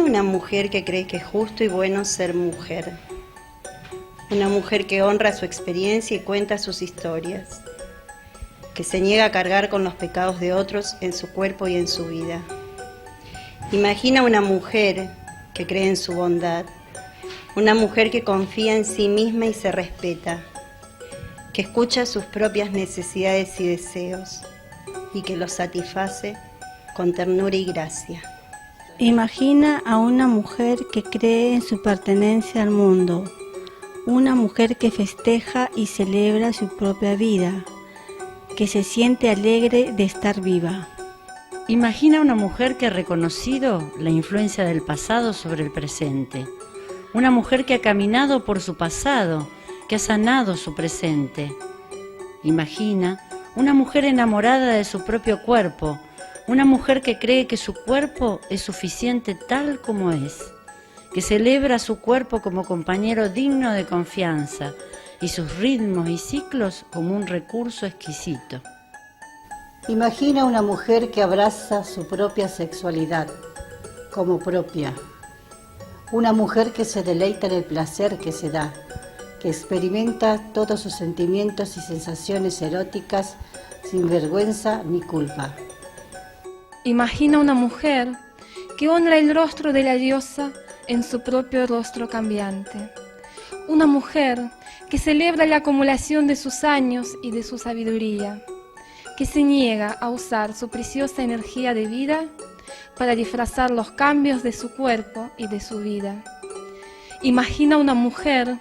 una mujer que cree que es justo y bueno ser mujer. Una mujer que honra su experiencia y cuenta sus historias. Que se niega a cargar con los pecados de otros en su cuerpo y en su vida. Imagina una mujer que cree en su bondad. Una mujer que confía en sí misma y se respeta. Que escucha sus propias necesidades y deseos y que los satisface con ternura y gracia. Imagina a una mujer que cree en su pertenencia al mundo, una mujer que festeja y celebra su propia vida, que se siente alegre de estar viva. Imagina una mujer que ha reconocido la influencia del pasado sobre el presente, una mujer que ha caminado por su pasado, que ha sanado su presente. Imagina una mujer enamorada de su propio cuerpo, una mujer que cree que su cuerpo es suficiente tal como es, que celebra su cuerpo como compañero digno de confianza y sus ritmos y ciclos como un recurso exquisito. Imagina una mujer que abraza su propia sexualidad como propia, una mujer que se deleita en el placer que se da, que experimenta todos sus sentimientos y sensaciones eróticas sin vergüenza ni culpa. Imagina una mujer que honra el rostro de la diosa en su propio rostro cambiante. Una mujer que celebra la acumulación de sus años y de su sabiduría, que se niega a usar su preciosa energía de vida para disfrazar los cambios de su cuerpo y de su vida. Imagina una mujer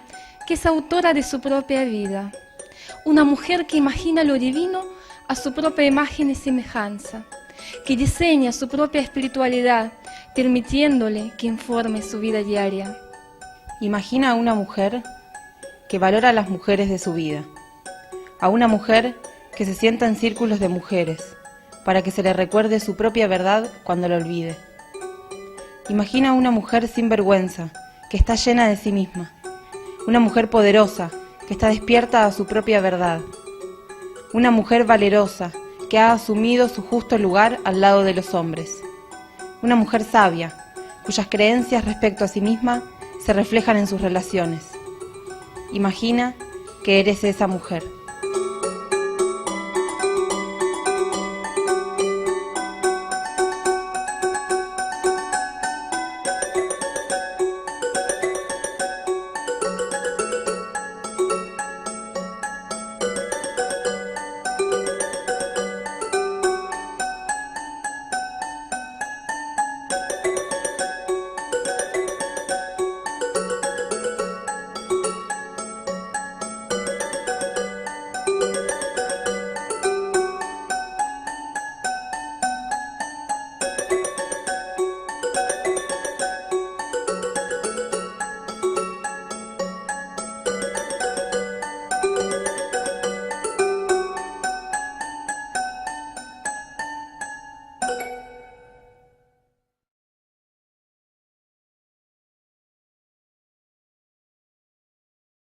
que es autora de su propia vida, una mujer que imagina lo divino a su propia imagen y semejanza, que diseña su propia espiritualidad, permitiéndole que informe su vida diaria. Imagina a una mujer que valora a las mujeres de su vida, a una mujer que se sienta en círculos de mujeres, para que se le recuerde su propia verdad cuando la olvide. Imagina a una mujer sin vergüenza, que está llena de sí misma, una mujer poderosa, que está despierta a su propia verdad, una mujer valerosa, que ha asumido su justo lugar al lado de los hombres, una mujer sabia, cuyas creencias respecto a sí misma se reflejan en sus relaciones. Imagina que eres esa mujer.